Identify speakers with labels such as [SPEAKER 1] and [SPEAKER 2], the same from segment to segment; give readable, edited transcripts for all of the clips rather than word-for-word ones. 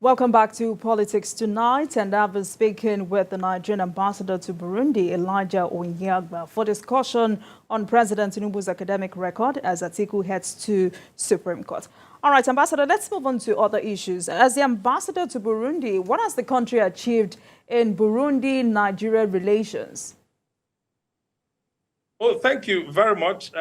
[SPEAKER 1] Welcome back to Politics Tonight, and I've been speaking with the Nigerian Ambassador to Burundi, Elijah Onyeagba, for discussion on President Tinubu's academic record as Atiku heads to Supreme Court. All right, Ambassador, let's move on to other issues. As the Ambassador to Burundi, what has the country achieved in Burundi-Nigeria relations?
[SPEAKER 2] Well, thank you very much.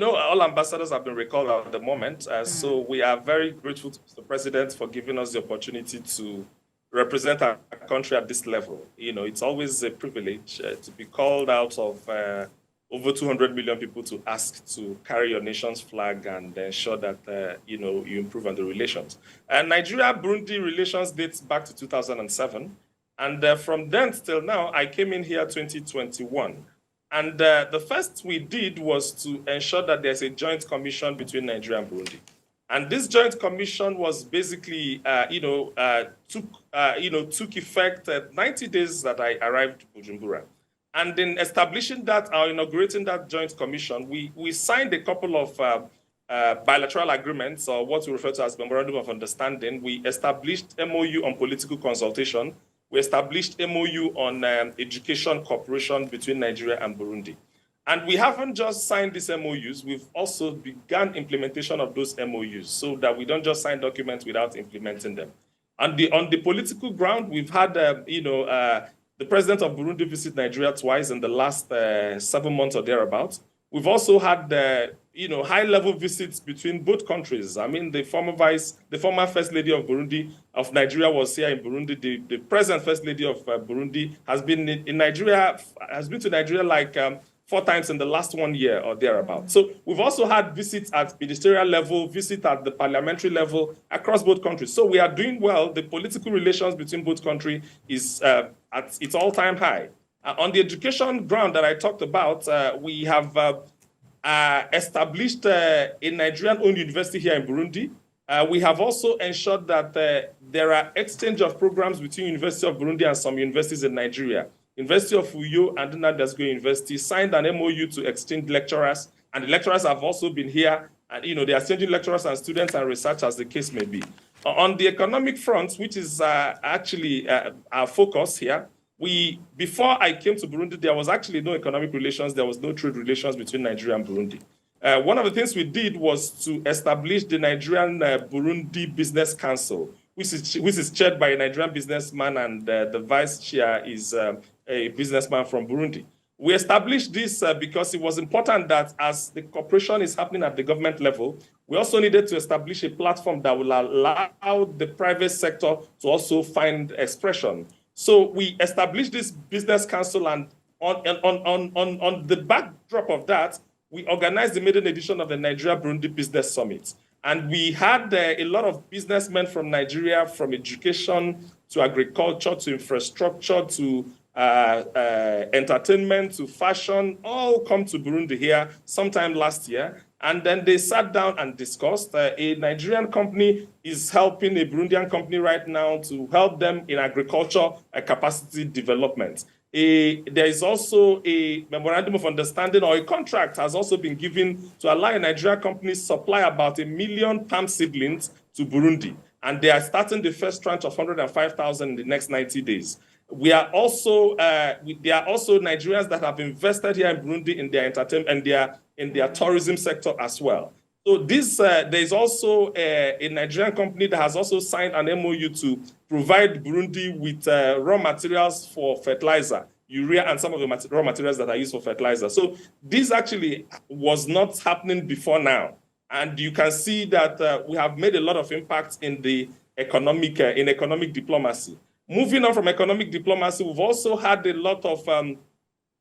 [SPEAKER 2] All ambassadors have been recalled at the moment. So we are very grateful to the president for giving us the opportunity to represent our country at this level. It's always a privilege to be called out of over 200 million people to ask to carry your nation's flag and ensure that, you improve on the relations. Nigeria-Burundi relations dates back to 2007. And from then till now, I came in here 2021. And the first we did was to ensure that there's a joint commission between Nigeria and Burundi. And this joint commission was basically, took effect 90 days that I arrived to Bujumbura. And in establishing that, or inaugurating that joint commission, we signed a couple of bilateral agreements, or what we refer to as Memorandum of Understanding. We established MOU on political consultation. We established MOU on education cooperation between Nigeria and Burundi. And we haven't just signed these MOUs, we've also begun implementation of those MOUs so that we don't just sign documents without implementing them. On the political ground, we've had, the president of Burundi visit Nigeria twice in the last 7 months or thereabouts. We've also had, high-level visits between both countries. I mean, the former First Lady of Burundi, of Nigeria, was here in Burundi. The present First Lady of Burundi has been in Nigeria, has been to Nigeria like 4 times in the last 1 year or thereabouts. So we've also had visits at ministerial level, visits at the parliamentary level across both countries. So we are doing well. The political relations between both countries is at its all-time high. On the education ground that I talked about, we have established a Nigerian-owned university here in Burundi. We have also ensured that there are exchange of programs between University of Burundi and some universities in Nigeria. University of Uyo and Nnamdi University signed an MOU to exchange lecturers, and the lecturers have also been here, and they are exchanging lecturers and students and research as the case may be. On the economic front, which is actually our focus here, before I came to Burundi, there was actually no economic relations, there was no trade relations between Nigeria and Burundi. One of the things we did was to establish the Nigerian Burundi Business Council, which is chaired by a Nigerian businessman, and the vice chair is a businessman from Burundi. We established this because it was important that as the cooperation is happening at the government level, we also needed to establish a platform that will allow the private sector to also find expression. So we established this business council, and on the backdrop of that, we organized the maiden edition of the Nigeria-Burundi Business Summit. And we had a lot of businessmen from Nigeria, from education to agriculture to infrastructure to entertainment to fashion, all come to Burundi here sometime last year. And then they sat down and discussed. A Nigerian company is helping a Burundian company right now to help them in agriculture capacity development. There is also a memorandum of understanding, or a contract has also been given to allow a Nigerian company supply about 1 million palm seedlings to Burundi. And they are starting the first tranche of 105,000 in the next 90 days. There are also Nigerians that have invested here in Burundi in their entertainment and in their tourism sector as well. So there is also a Nigerian company that has also signed an MOU to provide Burundi with raw materials for fertilizer, urea, and some of the raw materials that are used for fertilizer. So this actually was not happening before now. And you can see that we have made a lot of impact in the economic diplomacy. Moving on from economic diplomacy, we've also had a lot of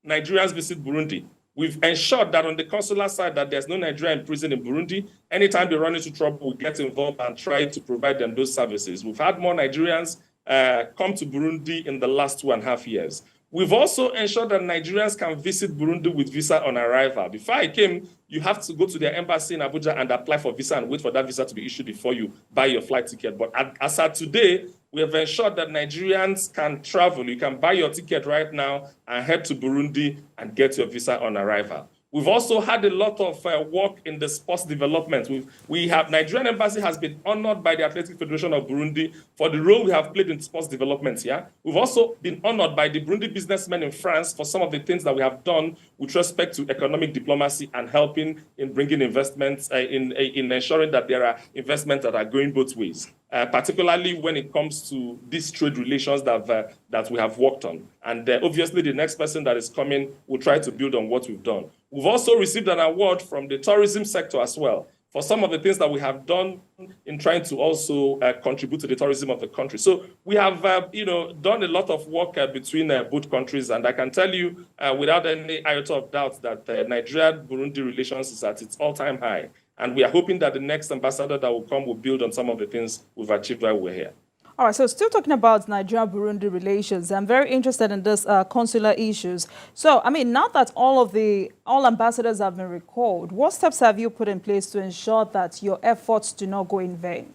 [SPEAKER 2] Nigerians visit Burundi. We've ensured that on the consular side that there's no Nigerian in prison in Burundi. Anytime they run into trouble, we get involved and try to provide them those services. We've had more Nigerians come to Burundi in the last 2.5 years. We've also ensured that Nigerians can visit Burundi with visa on arrival. Before I came, you have to go to their embassy in Abuja and apply for visa and wait for that visa to be issued before you buy your flight ticket. But as of today, we have ensured that Nigerians can travel. You can buy your ticket right now and head to Burundi and get your visa on arrival. We've also had a lot of work in the sports development. We have Nigerian Embassy has been honored by the Athletic Federation of Burundi for the role we have played in sports development. Yeah, we've also been honored by the Burundi businessmen in France for some of the things that we have done with respect to economic diplomacy and helping in bringing investments in ensuring that there are investments that are going both ways. Particularly when it comes to these trade relations that we have worked on. And obviously, the next person that is coming will try to build on what we've done. We've also received an award from the tourism sector as well for some of the things that we have done in trying to also contribute to the tourism of the country. So we have, done a lot of work between both countries, and I can tell you without any iota of doubt that Nigeria-Burundi relations is at its all-time high. And we are hoping that the next ambassador that will come will build on some of the things we've achieved while we're here.
[SPEAKER 1] All right, so still talking about Nigeria-Burundi relations, I'm very interested in this consular issues. So, I mean, now that all ambassadors have been recalled, what steps have you put in place to ensure that your efforts do not go in vain?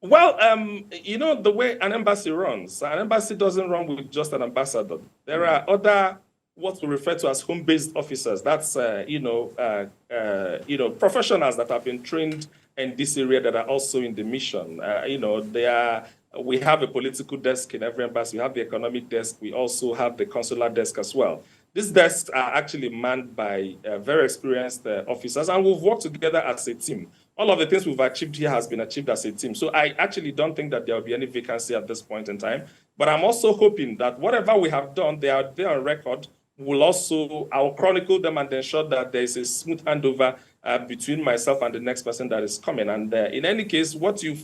[SPEAKER 2] Well, the way an embassy doesn't run with just an ambassador. There are other what we refer to as home-based officers. That's professionals that have been trained in this area that are also in the mission. We have a political desk in every embassy. We have the economic desk. We also have the consular desk as well. These desks are actually manned by very experienced officers, and we've worked together as a team. All of the things we've achieved here has been achieved as a team. So I actually don't think that there will be any vacancy at this point in time. But I'm also hoping that whatever we have done, they are there on record. I'll chronicle them and ensure that there is a smooth handover between myself and the next person that is coming. And in any case, what you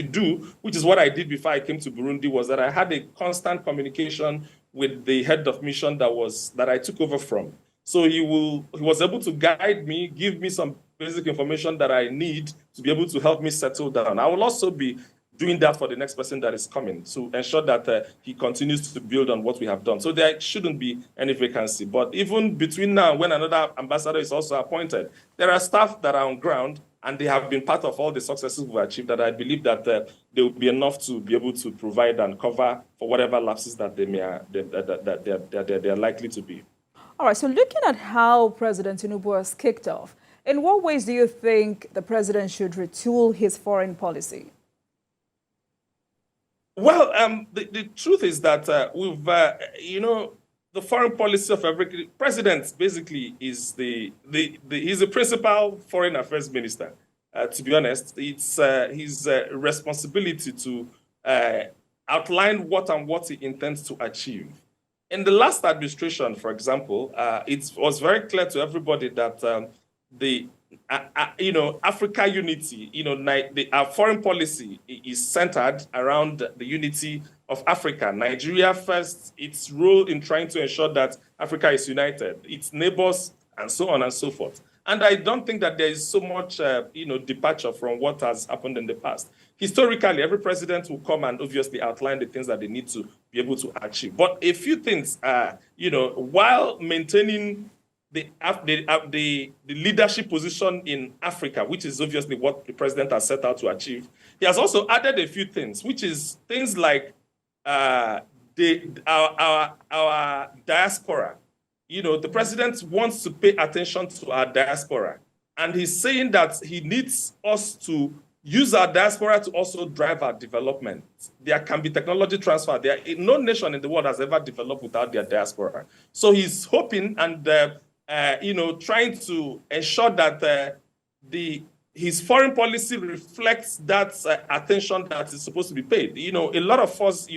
[SPEAKER 2] do, which is what I did before I came to Burundi, was that I had a constant communication with the head of mission that I took over from. So he was able to guide me, give me some basic information that I need to be able to help me settle down. I will also be doing that for the next person that is coming to ensure that he continues to build on what we have done. So there shouldn't be any vacancy. But even between now and when another ambassador is also appointed, there are staff that are on ground and they have been part of all the successes we've achieved that I believe that they will be enough to be able to provide and cover for whatever lapses that they are likely to be.
[SPEAKER 1] All right, so looking at how President Tinubu has kicked off, in what ways do you think the president should retool his foreign policy?
[SPEAKER 2] Well, the truth is that the foreign policy of every president basically is he's the principal foreign affairs minister. To be honest, it's his responsibility to outline what he intends to achieve. In the last administration, for example, it was very clear to everybody that Africa unity, our foreign policy is centered around the unity of Africa. Nigeria first, its role in trying to ensure that Africa is united, its neighbors, and so on and so forth. And I don't think that there is so much, departure from what has happened in the past. Historically, every president will come and obviously outline the things that they need to be able to achieve. But a few things, while maintaining the leadership position in Africa, which is obviously what the president has set out to achieve, he has also added a few things, which is things like our diaspora. The president wants to pay attention to our diaspora, and he's saying that he needs us to use our diaspora to also drive our development. There can be technology transfer. No nation in the world has ever developed without their diaspora. So he's hoping and trying to ensure that his foreign policy reflects that attention that is supposed to be paid. A lot of us,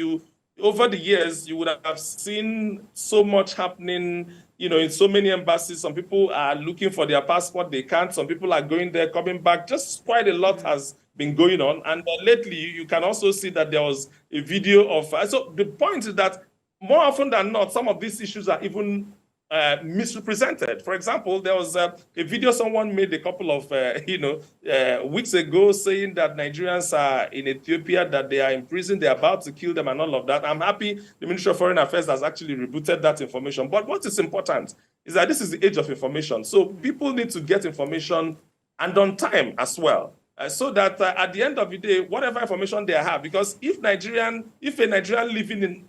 [SPEAKER 2] over the years, you would have seen so much happening, in so many embassies. Some people are looking for their passport, they can't. Some people are going there, coming back. Just quite a lot has been going on. And lately, you can also see that there was a video of... so the point is that more often than not, some of these issues are even misrepresented. For example, there was a video someone made a couple of weeks ago saying that Nigerians are in Ethiopia, that they are in prison, they're about to kill them and all of that. I'm happy the Ministry of Foreign Affairs has actually rebooted that information. But what is important is that this is the age of information. So people need to get information and on time as well. So that at the end of the day, whatever information they have, because if a Nigerian living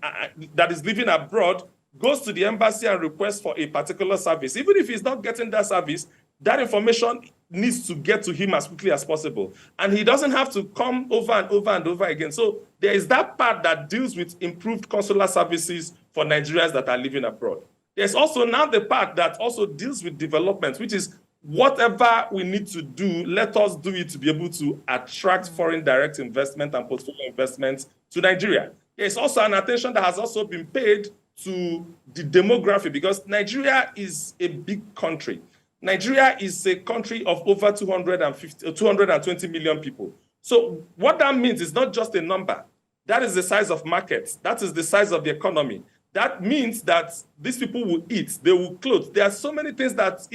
[SPEAKER 2] that is living abroad goes to the embassy and requests for a particular service, even if he's not getting that service, that information needs to get to him as quickly as possible. And he doesn't have to come over and over and over again. So there is that part that deals with improved consular services for Nigerians that are living abroad. There's also now the part that also deals with development, which is whatever we need to do, let us do it to be able to attract foreign direct investment and portfolio investments to Nigeria. There's also an attention that has also been paid to the demography, because Nigeria is a big country. Nigeria is a country of over 220 million people. So what that means is not just a number. That is the size of markets. That is the size of the economy. That means that these people will eat, they will clothe. There are so many things that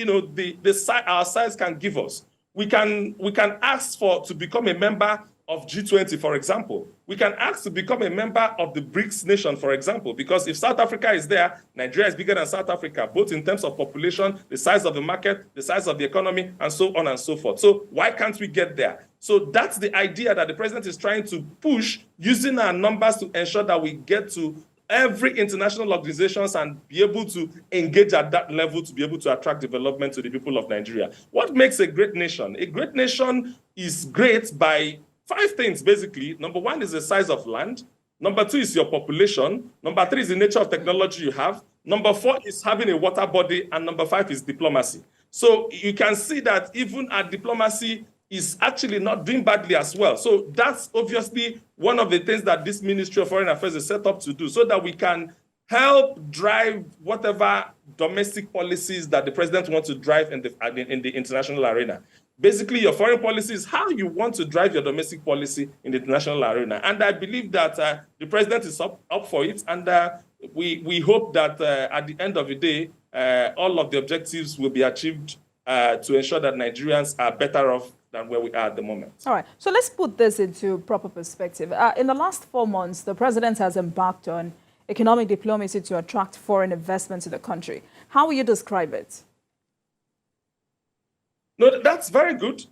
[SPEAKER 2] our size can give us. We can ask to become a member of G20, for example. We can ask to become a member of the BRICS nation, for example, because if South Africa is there, Nigeria is bigger than South Africa, both in terms of population, the size of the market, the size of the economy, and so on and so forth. So why can't we get there? So that's the idea that the president is trying to push, using our numbers to ensure that we get to every international organizations and be able to engage at that level to be able to attract development to the people of Nigeria. What makes a great nation? A great nation is great by 5 things, basically. Number 1 is the size of land. Number 2 is your population. Number 3 is the nature of technology you have. Number 4 is having a water body. And number 5 is diplomacy. So you can see that even our diplomacy is actually not doing badly as well. So that's obviously one of the things that this Ministry of Foreign Affairs is set up to do, so that we can help drive whatever domestic policies that the president wants to drive in the international arena. Basically, your foreign policy is how you want to drive your domestic policy in the international arena. And I believe that the president is up for it. And we hope that at the end of the day, all of the objectives will be achieved to ensure that Nigerians are better off than where we are at the moment.
[SPEAKER 1] All right. So let's put this into proper perspective. In the last 4 months, the president has embarked on economic diplomacy to attract foreign investment to the country. How will you describe it?
[SPEAKER 2] No, that's very good.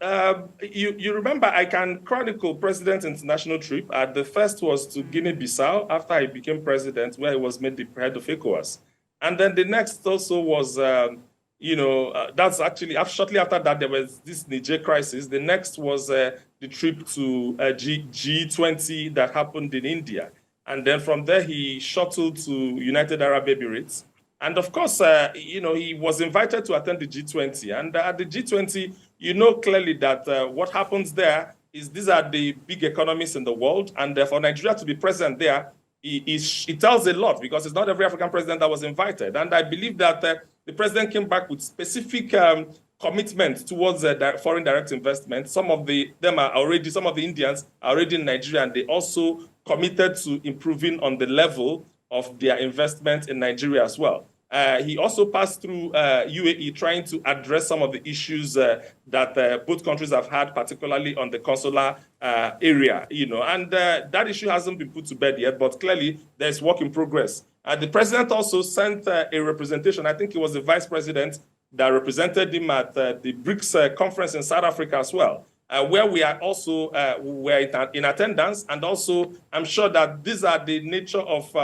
[SPEAKER 2] You remember, I can chronicle President's international trip. The first was to Guinea-Bissau after he became president, where he was made the head of ECOWAS. And then the next also was, that's actually, shortly after that, there was this Niger crisis. The next was the trip to G20 that happened in India. And then from there, he shuttled to United Arab Emirates. And of course, he was invited to attend the G20. And at the G20, you know clearly that what happens there is these are the big economies in the world. And for Nigeria to be present there, it tells a lot, because it's not every African president that was invited. And I believe that the president came back with specific commitment towards foreign direct investment. Some of the Indians are already in Nigeria, and they also committed to improving on the level of their investment in Nigeria as well. He also passed through UAE, trying to address some of the issues that both countries have had, particularly on the consular area, and that issue hasn't been put to bed yet, but clearly there's work in progress. The president also sent a representation. I think it was the vice president that represented him at the BRICS conference in South Africa as well, where we are also in attendance. And also, I'm sure that these are the nature of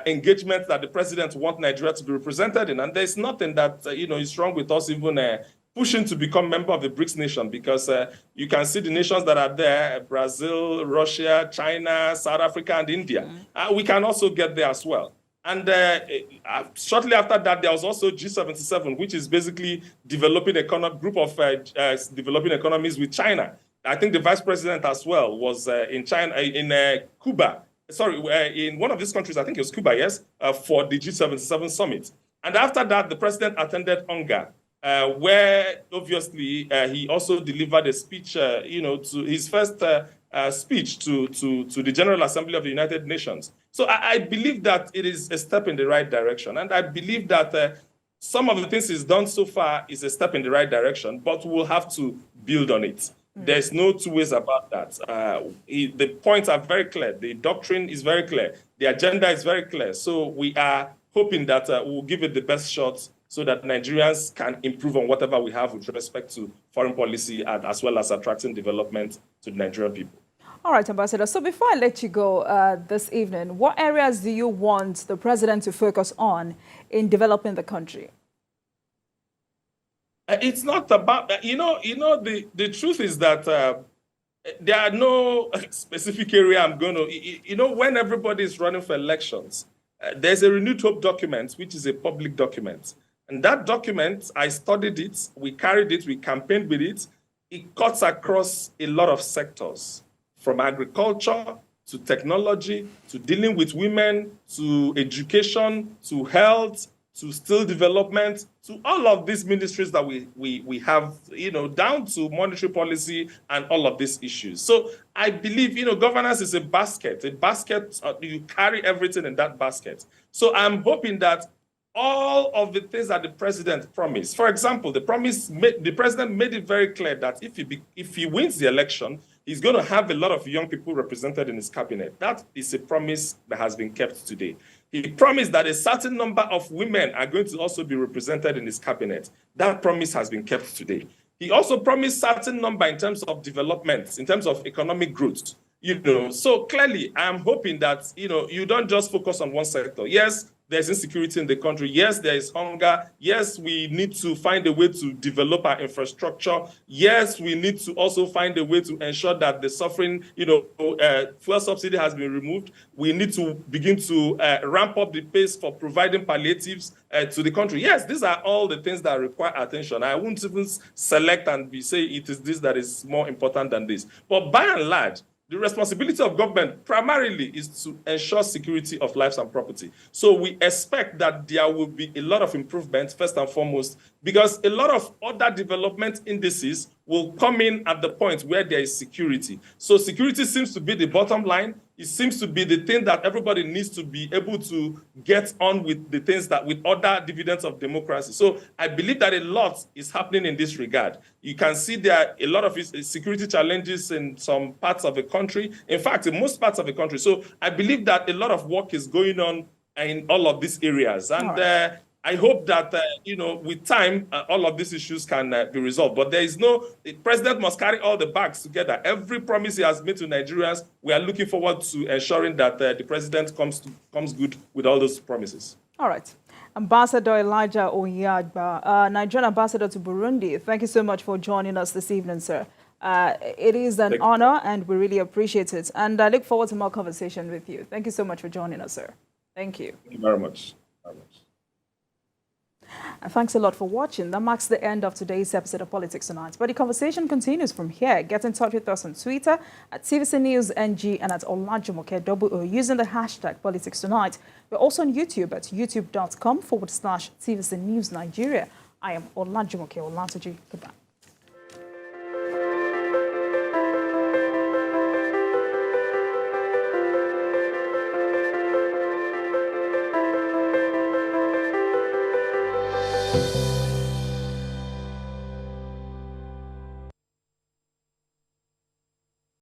[SPEAKER 2] engagement that the president wants Nigeria to be represented in. And there's nothing that, is wrong with us even pushing to become member of the BRICS nation, because you can see the nations that are there: Brazil, Russia, China, South Africa, and India. We can also get there as well. And shortly after that, there was also G77, which is basically developing group of developing economies with China. I think the vice president as well was in China, in Cuba. Sorry, in one of these countries, I think it was Cuba, yes, for the G77 summit. And after that, the president attended Onga, where obviously he also delivered a speech, to his first speech to the General Assembly of the United Nations. So I believe that it is a step in the right direction. And I believe that some of the things he's done so far is a step in the right direction, but we'll have to build on it. There's no two ways about that. The points are very clear. The doctrine is very clear. The agenda is very clear. So we are hoping that we'll give it the best shot so that Nigerians can improve on whatever we have with respect to foreign policy, and as well as attracting development to the Nigerian people.
[SPEAKER 1] All right, Ambassador. So before I let you go this evening, what areas do you want the president to focus on in developing the country?
[SPEAKER 2] It's not about, the truth is that there are no specific area I'm going to, when everybody is running for elections, there's a renewed hope document, which is a public document. And that document, I studied it, we carried it, we campaigned with it. It cuts across a lot of sectors, from agriculture to technology, to dealing with women, to education, to health, to skill development, to all of these ministries that we have, down to monetary policy and all of these issues. So I believe, governance is a basket, you carry everything in that basket. So I'm hoping that all of the things that the president promised, for example, the president made it very clear that if he wins the election, he's going to have a lot of young people represented in his cabinet. That is a promise that has been kept today. He promised that a certain number of women are going to also be represented in his cabinet. That promise has been kept today. He also promised certain number in terms of development, in terms of economic growth. So clearly, I'm hoping that, you don't just focus on one sector. Yes, there's insecurity in the country. Yes, there is hunger. Yes, we need to find a way to develop our infrastructure. Yes, we need to also find a way to ensure that the suffering, fuel subsidy has been removed. We need to begin to ramp up the pace for providing palliatives to the country. Yes, these are all the things that require attention. I won't even select and say it is this that is more important than this. But by and large, the responsibility of government primarily is to ensure security of lives and property. So we expect that there will be a lot of improvements, first and foremost, because a lot of other development indices will come in at the point where there is security. So security seems to be the bottom line. It seems to be the thing that everybody needs to be able to get on with, the things that with other dividends of democracy. So I believe that a lot is happening in this regard. You can see there are a lot of security challenges in some parts of the country. In fact, in most parts of the country. So I believe that a lot of work is going on in all of these areas. And I hope that, with time, all of these issues can be resolved. But the president must carry all the bags together. Every promise he has made to Nigerians, we are looking forward to ensuring that the president comes good with all those promises.
[SPEAKER 1] All right. Ambassador Elijah Onyeagba, Nigerian Ambassador to Burundi, thank you so much for joining us this evening, sir. It is an honor, and we really appreciate it. And I look forward to more conversation with you. Thank you so much for joining us, sir. Thank you.
[SPEAKER 2] Thank you very much.
[SPEAKER 1] And thanks a lot for watching. That marks the end of today's episode of Politics Tonight. But the conversation continues from here. Get in touch with us on Twitter at TVC News NG and at Olajumoke using the hashtag Politics Tonight. We're also on YouTube at youtube.com/TVC News Nigeria. I am Olajumoke Olatoji. Goodbye.